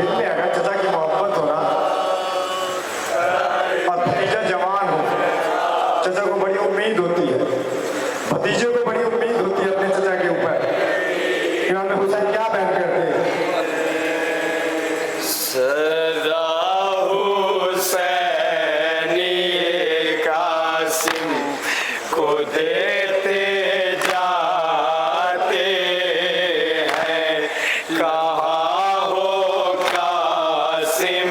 दिल में अगर चचा की मोहब्बत हो ना और भतीजा जवान हो, चचा को बड़ी उम्मीद होती है, भतीजे को बड़ी उम्मीद होती है अपने चचा के ऊपर। इमाम हुसैन क्या बयान करते हैं? सदा हुसैनी कासिम को देते जाते हैं, कहाँ हो कासिम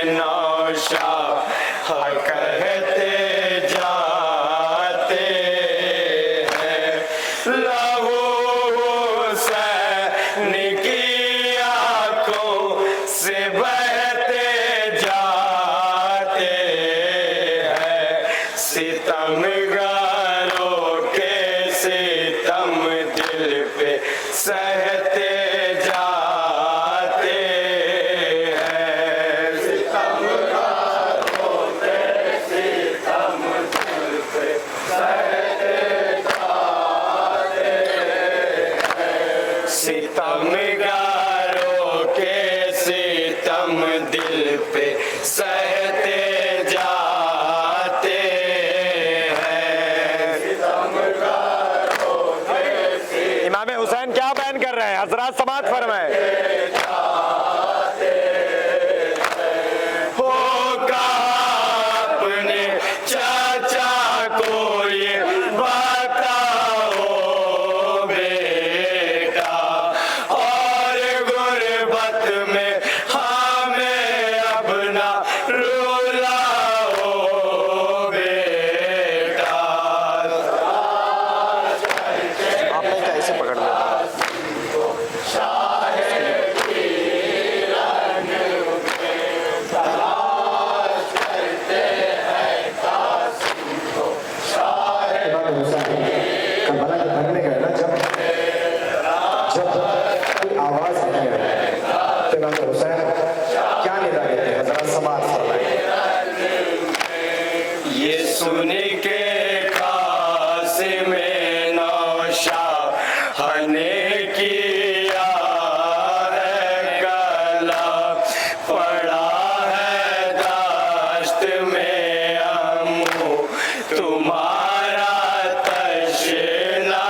नौशाह कहते जाते हैं। लहू हुसैन की आंखों से बहते जाते हैं, सितमगारों के सितम दिल पे सहते जाते हैं। सितमगारों के सितम दिल पे सहते जाते हैं, सितमगारों के सितम दिल पे सहते जाते हैं। इमाम हुसैन क्या बयान कर रहे हैं? हजरात समात फरमाए। होगा अपने चाचा को ये बताओ बेटा, और गुर्बत में हमें अब ना रुलाओ बेटा। आपने कैसे पकड़ लिया? इमाम हुसैन करबला के भरने गए ना, जब कोई आवाज नहीं आई तो इमाम हुसैन क्या निदा देते हैं? हजरत समाज फरमाए। ये सुन के कासिम नौशाह ने किया है कला, पड़ा है दाश्त में अम्मू तुम्हारा तशना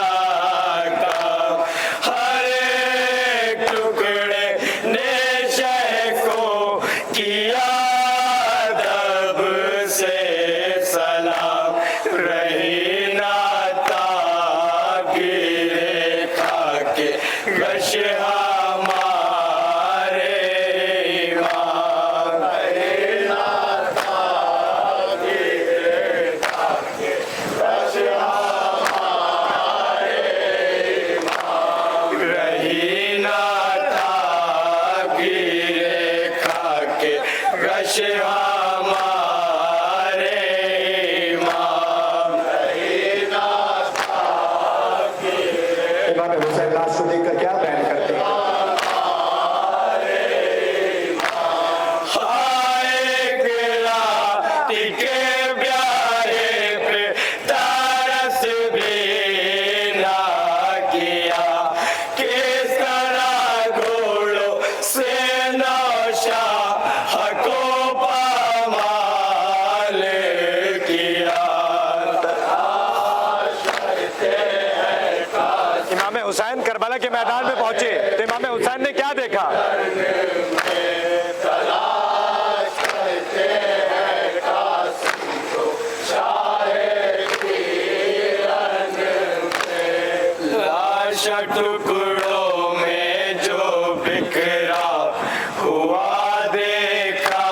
का, हर एक टुकड़े ने शह को किया अदब से सलाम, रही ना तागिरे खाके गश हमारे इमाम, रही ना तागिरे खाके गश हमारे इमाम, रही ना तागिरे खाके गश हमारे इमाम, रही ना इमाम हुसैन लाश को देखकर क्या बयान करते हैं? हाय गिला टिके प्यारे पे तरस भी ना किया, किस तरह घोड़ों से नौशाह को पामाल किया। इमाम हुसैन करबला के मैदान में पहुंचे तो इमाम हुसैन ने क्या देखा? लाश टुकड़ों में जो बिखरा हुआ देखा,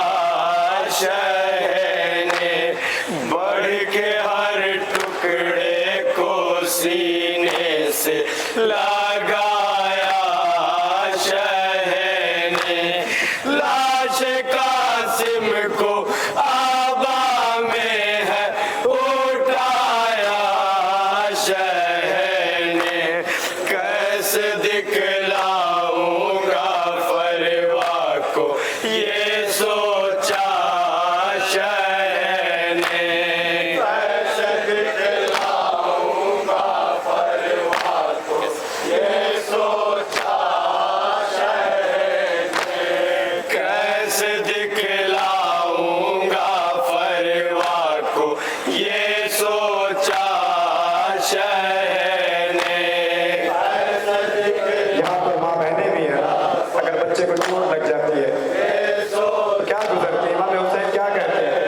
शह ने बढ़ के हर टुकड़े को सीने से लगाया, शह ने लाश कासिम को आबा में है उठाया, शह ने कैसे दिखलाऊंगा फरवा को ये सोचा, शह ने कैसे दिखलाऊंगा फरवा को ये सोचा, शह ने चोट लग जाती है तो क्या गुजरती है? इमाम हुसैन क्या कहते हैं?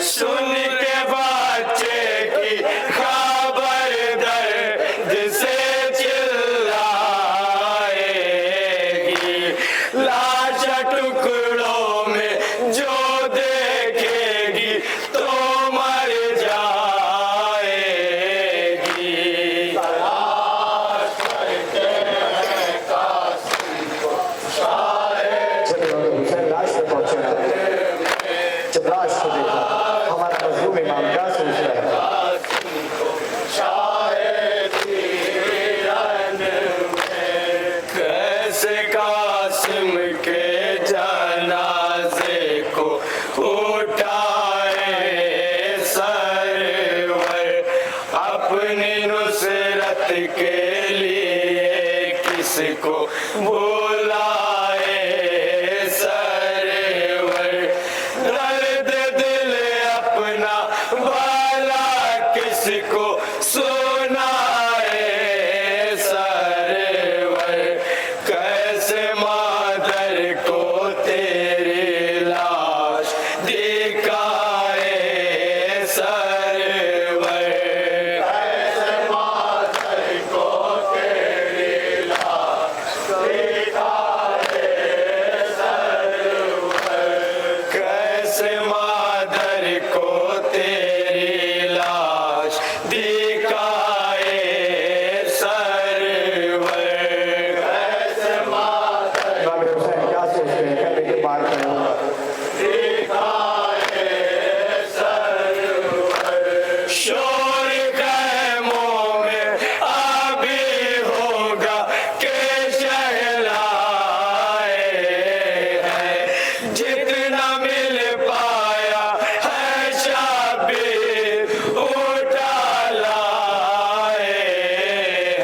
सुन के बच्चे की खबर दर्द से चिल्लाएगी, लाश टुकड़ों में जो देखेगी तो मर जाएगी। जब इमाम हुसैन लाश पे पहुंचे ना, जब लाश को देखा, हमारा मजलूम इमाम क्या सोच रहा है? कैसे कासिम के जनाजे को उठाए सरवर, अपनी नुसरत के लिए किसको बुलाए सरवर, दर्द दिल अपना वाला किसको सुनाए सरवर, कैसे मादर को तेरी लाश दिखाए सरवर, कैसे मादर को तेरी लाश दिखाए सरवर, कैसे मादर को तेरी लाश दिखाए सरवर, कैसे मादर इमाम हुसैन क्या सोचते हैं? कहते कि बात करूंगा। शोर खैमों में अभी होगा के शहलाए हैं, जितना मिल पाया है शाबिर उठा लाए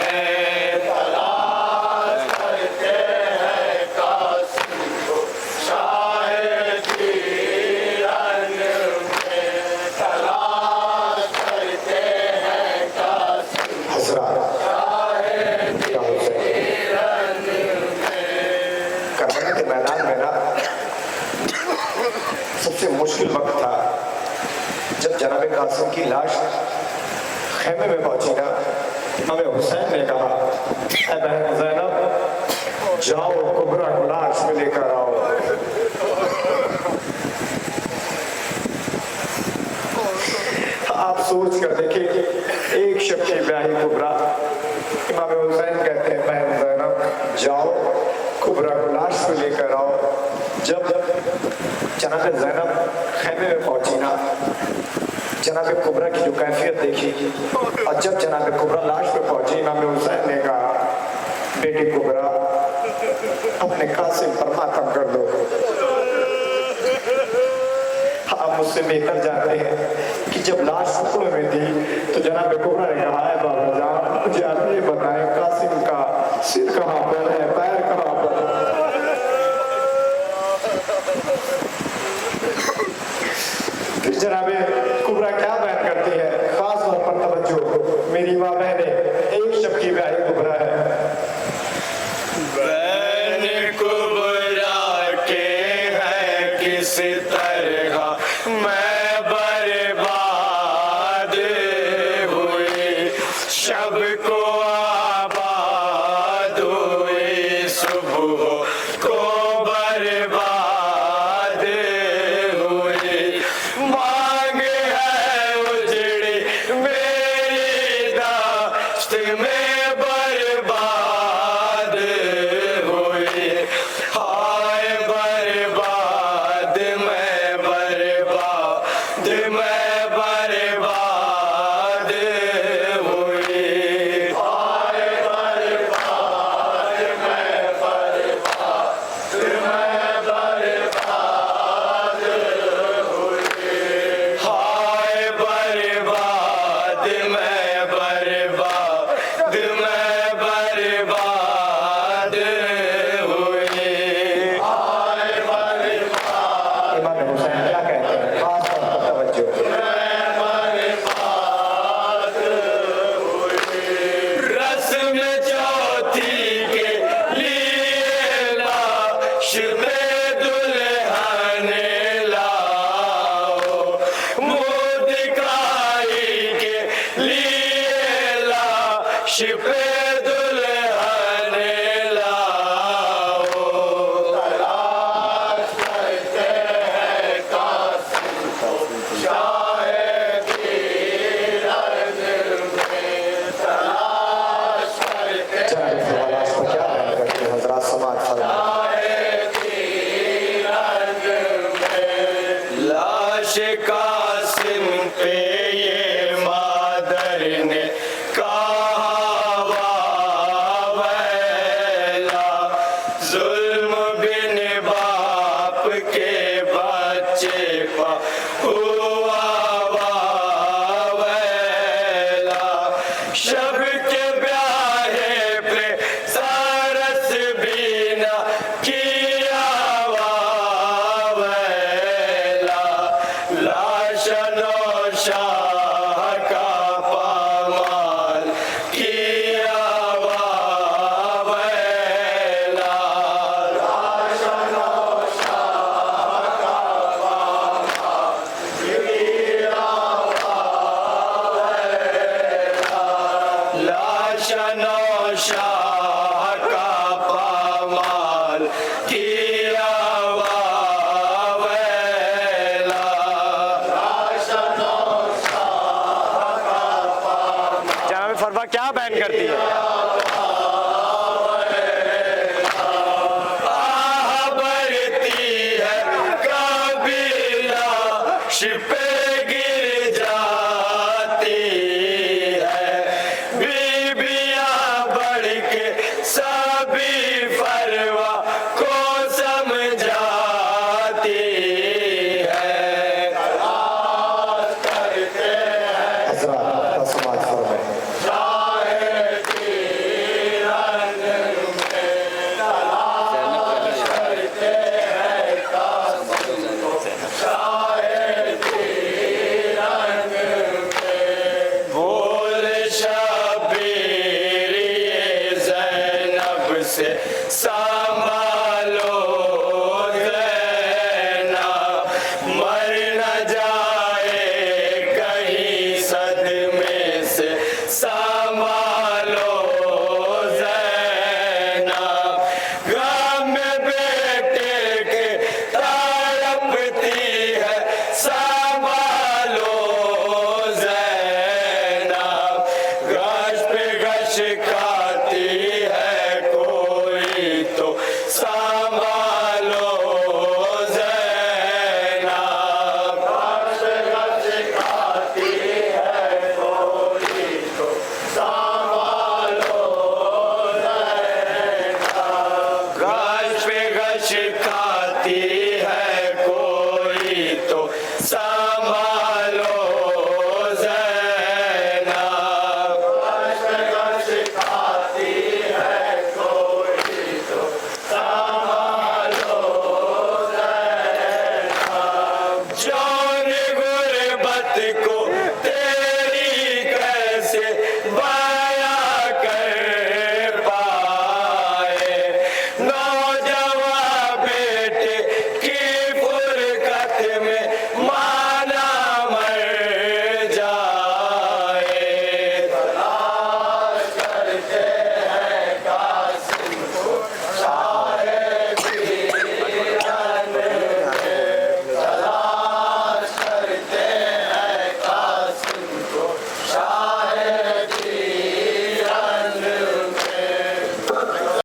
हैं, तलाश करते हैं कासिम को शायद वीरन में, तलाश करते हैं कासिम हजरात, इमाम हुसैन करबला के मैदान में ना सबसे मुश्किल वक्त था जब जनाब कासिम की लाश खेमे में पहुंची ना। इमाम हुसैन ने कहा, ऐ बहन ज़ैनब, जाओ कुबरा को लाश में लेकर आओ। आप सोच कर देखिए, एक शब की ब्याही कुबरा। इमाम हुसैन कहते हैं, बहन ज़ैनब, जाओ कुबरा को लाश में लेकर आओ। जब जनाब ज़ैनब खेमे में पहुंची ना, जनाब कुबरा की जो कैफियत देखी, और जब जनाब कुबरा लाश पे पहुंची, इमाम हुसैन ने कहा, बेटी कुबरा, अपने कासिम पर मातम कर दो। आप मुझसे बेहतर जानते हैं कि जब लाश टुकड़ों में थी तो जनाब कुबरा ने कहा, है बाबा जान, मुझे आप ये बताएं कासिम का सिर कहाँ पर है, पैर कहाँ पर है? फिर जनाब कुबरा क्या बयान करती है? खास तौर पर तवज्जो, मेरी माँ बहने, एक शब की ब्याही कुबरा है। बहन कुबरा के हैं किस तरह मैं बर्बाद हुई, शब को आबाद हुई सुबह पे दुल्हन लाओ तलाश करते हैं कासिम को शायद अर्ज में तलाश करते चाहे फरमाश पर क्या बयान करते हैं हजरात समाज फरमाए लाश कासिम पे ये मादर ने कहा वावैला जुल्म बिन बाप के बच्चे पा हुआ वावैला शब के ब्याहे पे सारस बीना किया वावैला लाशनो शाह का पामाल किया वावैला लाशनो शाह का पामाल किया वावैला लाशनो शाह का पामाल किया